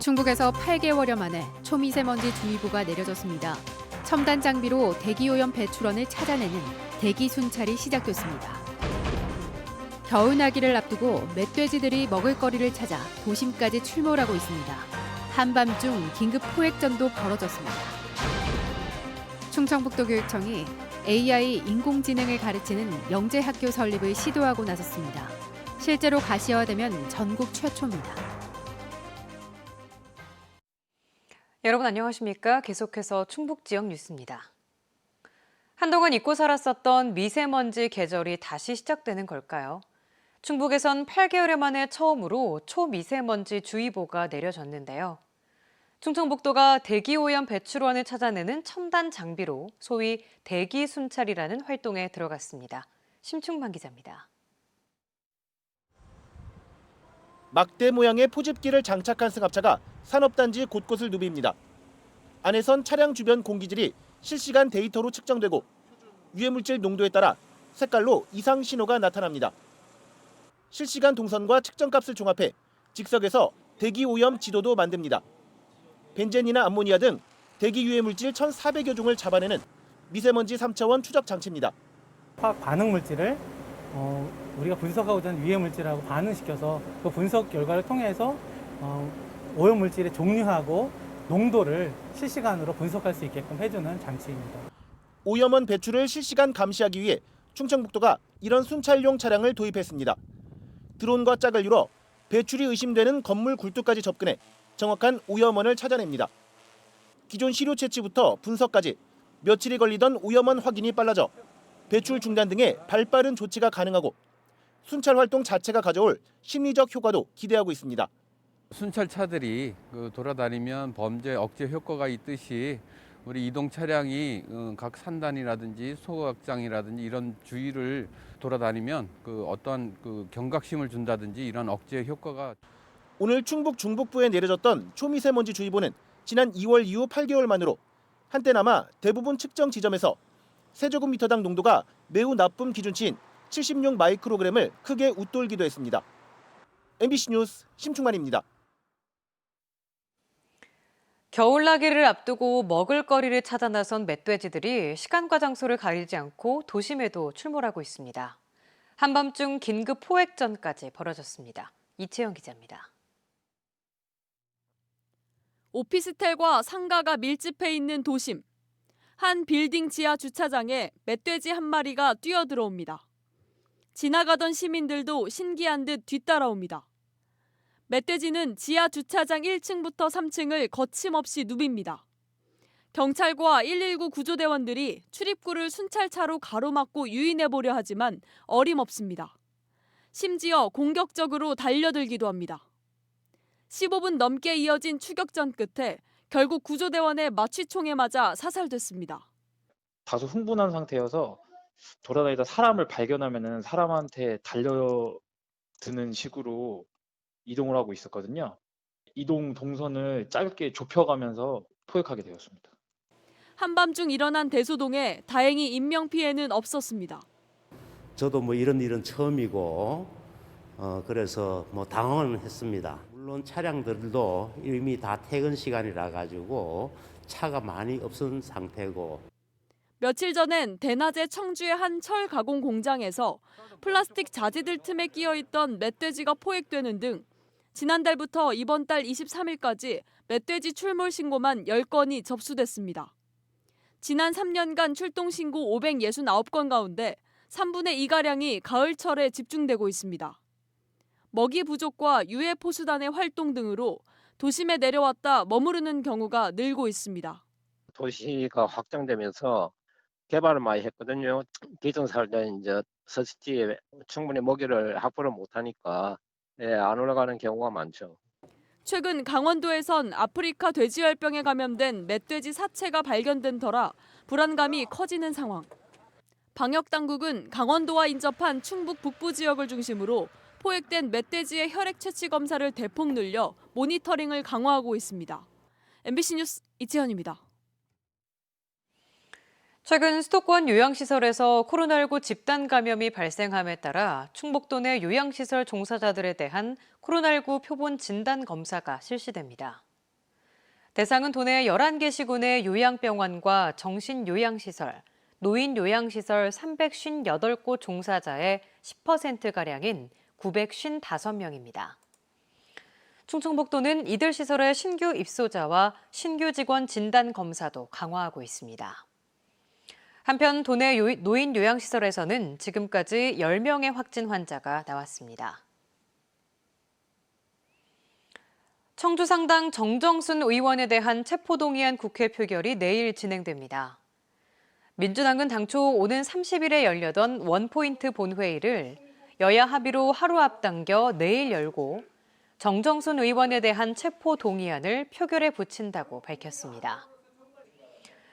충북에서 8개월여 만에 초미세먼지 주의보가 내려졌습니다. 첨단 장비로 대기오염 배출원을 찾아내는 대기 순찰이 시작됐습니다. 겨울나기를 앞두고 멧돼지들이 먹을거리를 찾아 도심까지 출몰하고 있습니다. 한밤중 긴급 포획전도 벌어졌습니다. 충청북도교육청이 AI 인공지능을 가르치는 영재학교 설립을 시도하고 나섰습니다. 실제로 가시화되면 전국 최초입니다. 여러분 안녕하십니까? 계속해서 충북 지역 뉴스입니다. 한동안 잊고 살았었던 미세먼지 계절이 다시 시작되는 걸까요? 충북에선 8개월 만에 처음으로 초미세먼지 주의보가 내려졌는데요. 충청북도가 대기오염 배출원을 찾아내는 첨단 장비로 소위 대기 순찰이라는 활동에 들어갔습니다. 심충만 기자입니다. 막대 모양의 포집기를 장착한 승합차가 산업단지 곳곳을 누빕니다. 안에선 차량 주변 공기질이 실시간 데이터로 측정되고 유해물질 농도에 따라 색깔로 이상 신호가 나타납니다. 실시간 동선과 측정값을 종합해 즉석에서 대기오염 지도도 만듭니다. 벤젠이나 암모니아 등 대기 유해물질 1,400여 종을 잡아내는 미세먼지 3차원 추적 장치입니다. 화학 반응 물질을 우리가 분석하고자 하는 유해 물질하고 반응시켜서 그 분석 결과를 통해서 오염 물질의 종류하고 농도를 실시간으로 분석할 수 있게끔 해주는 장치입니다. 오염원 배출을 실시간 감시하기 위해 충청북도가 이런 순찰용 차량을 도입했습니다. 드론과 짝을 이뤄 배출이 의심되는 건물 굴뚝까지 접근해 정확한 오염원을 찾아냅니다. 기존 시료 채취부터 분석까지 며칠이 걸리던 오염원 확인이 빨라져 배출 중단 등의 발빠른 조치가 가능하고 순찰 활동 자체가 가져올 심리적 효과도 기대하고 있습니다. 순찰차들이 돌아다니면 범죄 억제 효과가 있듯이 우리 이동 차량이 각 산단이라든지 소각장이라든지 이런 주위를 돌아다니면 어떠한 경각심을 준다든지 이런 억제 효과가. 오늘 충북 중북부에 내려졌던 초미세먼지 주의보는 지난 2월 이후 8개월 만으로 한때나마 대부분 측정 지점에서 세제곱미터당 농도가 매우 나쁨 기준치인 76 마이크로그램을 크게 웃돌기도 했습니다. MBC 뉴스 심충만입니다. 겨울나기를 앞두고 먹을거리를 찾아 나선 멧돼지들이 시간과 장소를 가리지 않고 도심에도 출몰하고 있습니다. 한밤중 긴급 포획전까지 벌어졌습니다. 이채영 기자입니다. 오피스텔과 상가가 밀집해 있는 도심. 한 빌딩 지하 주차장에 멧돼지 한 마리가 뛰어들어옵니다. 지나가던 시민들도 신기한 듯 뒤따라옵니다. 멧돼지는 지하 주차장 1층부터 3층을 거침없이 누빕니다. 경찰과 119 구조대원들이 출입구를 순찰차로 가로막고 유인해보려 하지만 어림없습니다. 심지어 공격적으로 달려들기도 합니다. 15분 넘게 이어진 추격전 끝에 결국 구조대원의 마취총에 맞아 사살됐습니다. 다소 흥분한 상태여서 돌아다니다 사람을 발견하면은 사람한테 달려드는 식으로 이동을 하고 있었거든요. 이동 동선을 짧게 좁혀가면서 포획하게 되었습니다. 한밤중 일어난 대소동에 다행히 인명피해는 없었습니다. 저도 이런 일은 처음이고 그래서 당황은 했습니다. 물론 차량들도 이미 다 퇴근 시간이라 가지고 차가 많이 없은 상태고. 며칠 전엔 대낮에 청주의 한 철 가공 공장에서 플라스틱 자재들 틈에 끼어 있던 멧돼지가 포획되는 등 지난달부터 이번 달 23일까지 멧돼지 출몰 신고만 10건이 접수됐습니다. 지난 3년간 출동 신고 569건 가운데 3분의 2가량이 가을철에 집중되고 있습니다. 먹이 부족과 유해 포수단의 활동 등으로 도심에 내려왔다 머무르는 경우가 늘고 있습니다. 도시가 확장되면서 개발을 많이 했거든요. 기존 살던 이제 서식지에 충분히 먹이를 확보를 못하니까 안 올라가는 경우가 많죠. 최근 강원도에선 아프리카 돼지열병에 감염된 멧돼지 사체가 발견된 터라 불안감이 커지는 상황. 방역당국은 강원도와 인접한 충북 북부 지역을 중심으로 포획된 멧돼지의 혈액 채취 검사를 대폭 늘려 모니터링을 강화하고 있습니다. MBC 뉴스 이채연입니다. 최근 수도권 요양시설에서 코로나19 집단 감염이 발생함에 따라 충북도 내 요양시설 종사자들에 대한 코로나19 표본 진단 검사가 실시됩니다. 대상은 도내 11개 시군의 요양병원과 정신요양시설, 노인요양시설 358곳 종사자의 10%가량인 955명입니다. 충청북도는 이들 시설의 신규 입소자와 신규 직원 진단 검사도 강화하고 있습니다. 한편 도내 노인요양시설에서는 지금까지 10명의 확진 환자가 나왔습니다. 청주상당 정정순 의원에 대한 체포동의안 국회 표결이 내일 진행됩니다. 민주당은 당초 오는 30일에 열려던 원포인트 본회의를 여야 합의로 하루 앞당겨 내일 열고 정정순 의원에 대한 체포동의안을 표결에 붙인다고 밝혔습니다.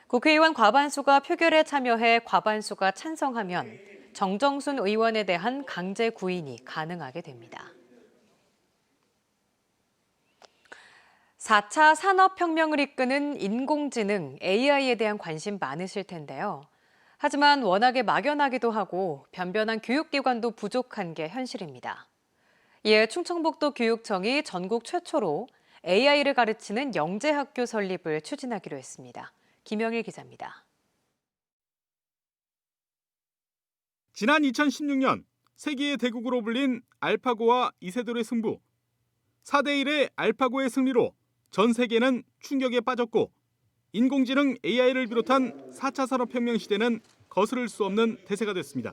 국회의원 과반수가 표결에 참여해 과반수가 찬성하면 정정순 의원에 대한 강제 구인이 가능하게 됩니다. 4차 산업혁명을 이끄는 인공지능, AI에 대한 관심 많으실 텐데요. 하지만 워낙에 막연하기도 하고 변변한 교육기관도 부족한 게 현실입니다. 이에 충청북도 교육청이 전국 최초로 AI를 가르치는 영재학교 설립을 추진하기로 했습니다. 김영일 기자입니다. 지난 2016년 세계의 대국으로 불린 알파고와 이세돌의 승부. 4대1의 알파고의 승리로 전 세계는 충격에 빠졌고 인공지능 AI를 비롯한 4차 산업혁명 시대는 거스를 수 없는 대세가 됐습니다.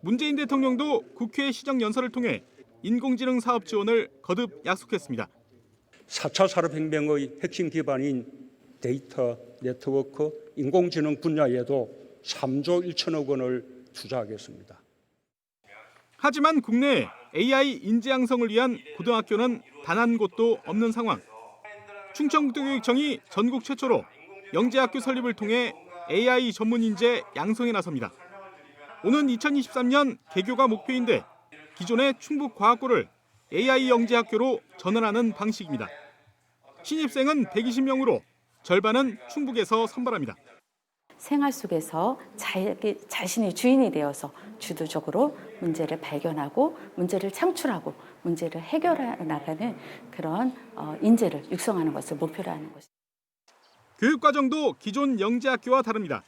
문재인 대통령도 국회 시정연설을 통해 인공지능 사업 지원을 거듭 약속했습니다. 4차 산업혁명의 핵심 기반인 데이터, 네트워크, 인공지능 분야에도 3조 1천억 원을 투자하겠습니다. 하지만 국내에 AI 인재 양성을 위한 고등학교는 단 한 곳도 없는 상황. 충청북도교육청이 전국 최초로 영재학교 설립을 통해 AI 전문 인재 양성에 나섭니다. 오는 2023년 개교가 목표인데 기존의 충북과학고를 AI 영재학교로 전환하는 방식입니다. 신입생은 120명으로 절반은 충북에서 선발합니다. 생활 속에서 자신이 주인이 되어서 주도적으로 문제를 발견하고 문제를 창출하고 문제를 해결해 나가는 그런 인재를 육성하는 것을 목표로 하는 것입니다. 교육과정도 기존 영재학교와 다릅니다.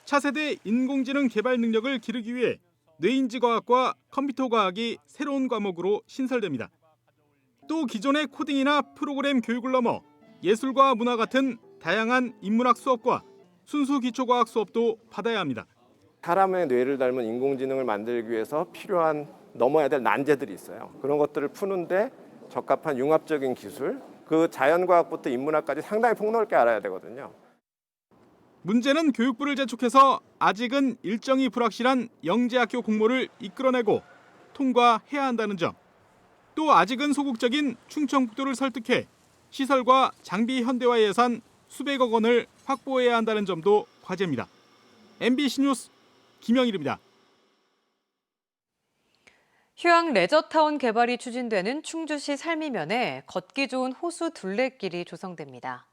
차세대 인공지능 개발 능력을 기르기 위해 뇌인지과학과 컴퓨터과학이 새로운 과목으로 신설됩니다. 또 기존의 코딩이나 프로그램 교육을 넘어 예술과 문화 같은 다양한 인문학 수업과 순수 기초과학 수업도 받아야 합니다. 사람의 뇌를 닮은 인공지능을 만들기 위해서 필요한 넘어야 될 난제들이 있어요. 그런 것들을 푸는데 적합한 융합적인 기술, 그 자연과학부터 인문학까지 상당히 폭넓게 알아야 되거든요. 문제는 교육부를 재촉해서 아직은 일정이 불확실한 영재학교 공모를 이끌어내고 통과해야 한다는 점. 또 아직은 소극적인 충청북도를 설득해 시설과 장비 현대화 예산 수백억 원을 확보해야 한다는 점도 과제입니다. MBC 뉴스 김영일입니다. 휴양 레저타운 개발이 추진되는 충주시 살미면에 걷기 좋은 호수 둘레길이 조성됩니다.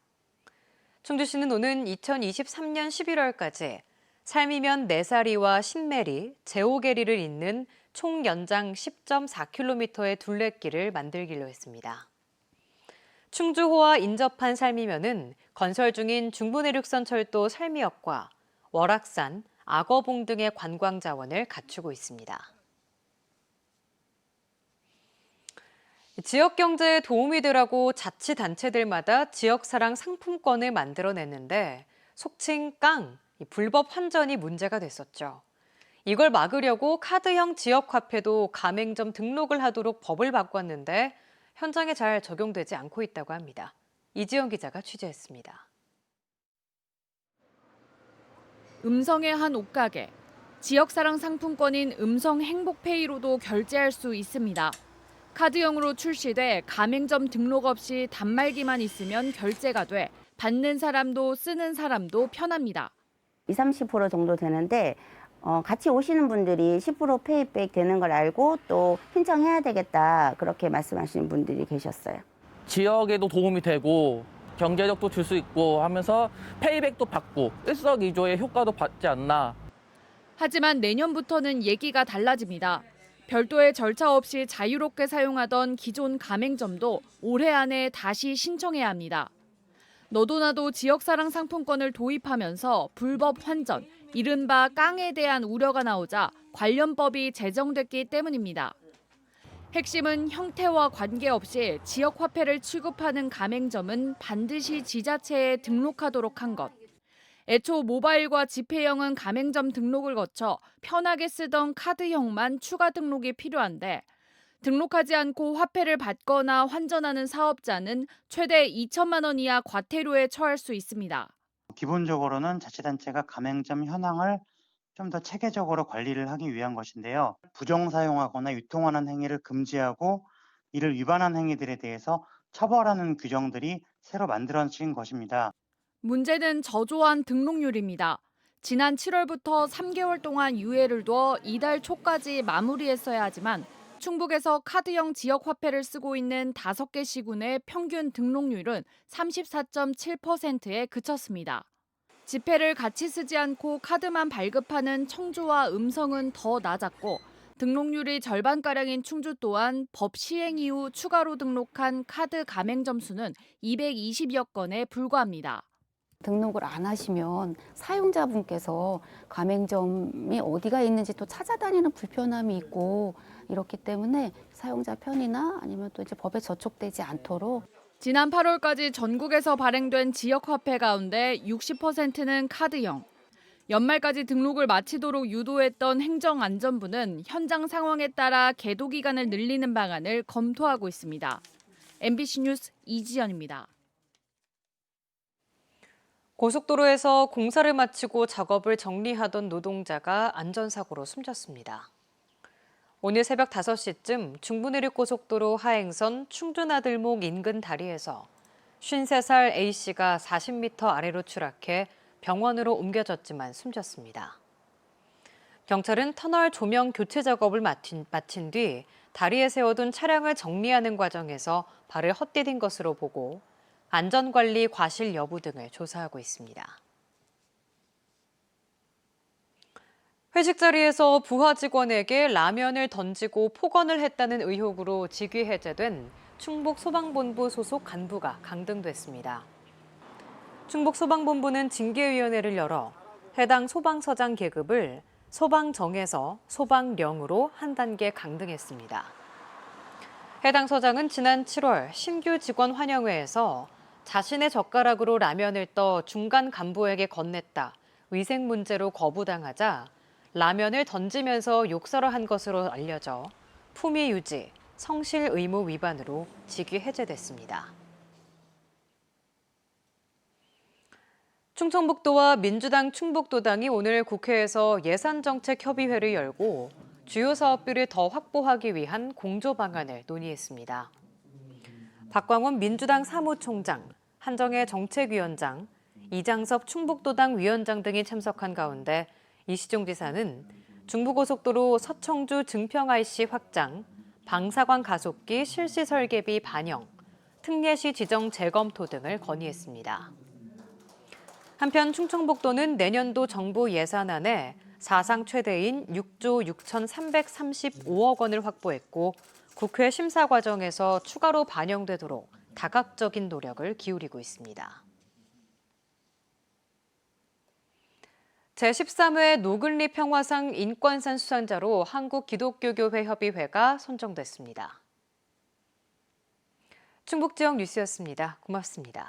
충주시는 오는 2023년 11월까지 살미면 내사리와 신메리, 제오계리를 잇는 총 연장 10.4km의 둘레길을 만들기로 했습니다. 충주호와 인접한 살미면은 건설 중인 중부내륙선 철도 살미역과 월악산, 악어봉 등의 관광 자원을 갖추고 있습니다. 지역 경제에 도움이 되라고 자치단체들마다 지역사랑 상품권을 만들어냈는데 속칭 깡, 불법 환전이 문제가 됐었죠. 이걸 막으려고 카드형 지역화폐도 가맹점 등록을 하도록 법을 바꿨는데 현장에 잘 적용되지 않고 있다고 합니다. 이지영 기자가 취재했습니다. 음성의 한 옷가게. 지역사랑 상품권인 음성 행복페이로도 결제할 수 있습니다. 카드형으로 출시돼 가맹점 등록 없이 단말기만 있으면 결제가 돼 받는 사람도 쓰는 사람도 편합니다. 20-30% 정도 되는데 같이 오시는 분들이 10% 페이백 되는 걸 알고 또 신청해야 되겠다 그렇게 말씀하시는 분들이 계셨어요. 지역에도 도움이 되고 경제력도 줄 수 있고 하면서 페이백도 받고 일석이조의 효과도 받지 않나. 하지만 내년부터는 얘기가 달라집니다. 별도의 절차 없이 자유롭게 사용하던 기존 가맹점도 올해 안에 다시 신청해야 합니다. 너도나도 지역사랑 상품권을 도입하면서 불법 환전, 이른바 깡에 대한 우려가 나오자 관련법이 제정됐기 때문입니다. 핵심은 형태와 관계없이 지역 화폐를 취급하는 가맹점은 반드시 지자체에 등록하도록 한 것. 애초 모바일과 지폐형은 가맹점 등록을 거쳐 편하게 쓰던 카드형만 추가 등록이 필요한데 등록하지 않고 화폐를 받거나 환전하는 사업자는 최대 2천만 원 이하 과태료에 처할 수 있습니다. 기본적으로는 자치단체가 가맹점 현황을 좀 더 체계적으로 관리를 하기 위한 것인데요. 부정 사용하거나 유통하는 행위를 금지하고 이를 위반한 행위들에 대해서 처벌하는 규정들이 새로 만들어진 것입니다. 문제는 저조한 등록률입니다. 지난 7월부터 3개월 동안 유예를 둬 이달 초까지 마무리했어야 하지만 충북에서 카드형 지역 화폐를 쓰고 있는 5개 시군의 평균 등록률은 34.7%에 그쳤습니다. 지폐를 같이 쓰지 않고 카드만 발급하는 청주와 음성은 더 낮았고 등록률이 절반가량인 충주 또한 법 시행 이후 추가로 등록한 카드 가맹점 수는 220여 건에 불과합니다. 등록을 안 하시면 사용자분께서 가맹점이 어디가 있는지 또 찾아다니는 불편함이 있고 이렇기 때문에 사용자 편의나 아니면 또 이제 법에 저촉되지 않도록 지난 8월까지 전국에서 발행된 지역 화폐 가운데 60%는 카드형. 연말까지 등록을 마치도록 유도했던 행정안전부는 현장 상황에 따라 계도 기간을 늘리는 방안을 검토하고 있습니다. MBC 뉴스 이지연입니다. 고속도로에서 공사를 마치고 작업을 정리하던 노동자가 안전사고로 숨졌습니다. 오늘 새벽 5시쯤 중부내륙고속도로 하행선 충주나들목 인근 다리에서 53살 A씨가 40m 아래로 추락해 병원으로 옮겨졌지만 숨졌습니다. 경찰은 터널 조명 교체 작업을 마친 뒤 다리에 세워둔 차량을 정리하는 과정에서 발을 헛디딘 것으로 보고 안전관리 과실 여부 등을 조사하고 있습니다. 회식 자리에서 부하 직원에게 라면을 던지고 폭언을 했다는 의혹으로 직위 해제된 충북 소방본부 소속 간부가 강등됐습니다. 충북 소방본부는 징계위원회를 열어 해당 소방서장 계급을 소방정에서 소방령으로 한 단계 강등했습니다. 해당 서장은 지난 7월 신규 직원 환영회에서 자신의 젓가락으로 라면을 떠 중간 간부에게 건넸다 위생 문제로 거부당하자 라면을 던지면서 욕설을 한 것으로 알려져 품위 유지, 성실 의무 위반으로 직위 해제됐습니다. 충청북도와 민주당 충북도당이 오늘 국회에서 예산정책협의회를 열고 주요 사업비를 더 확보하기 위한 공조 방안을 논의했습니다. 박광원 민주당 사무총장, 한정혜 정책위원장, 이장섭 충북도당 위원장 등이 참석한 가운데 이시종 지사는 중부고속도로 서청주 증평 IC 확장, 방사관 가속기 실시 설계비 반영, 특례시 지정 재검토 등을 건의했습니다. 한편 충청북도는 내년도 정부 예산안에 사상 최대인 6조 6,335억 원을 확보했고 국회 심사 과정에서 추가로 반영되도록 다각적인 노력을 기울이고 있습니다. 제13회 노근리 평화상 인권상 수상자로 한국기독교교회 협의회가 선정됐습니다. 충북지역 뉴스였습니다. 고맙습니다.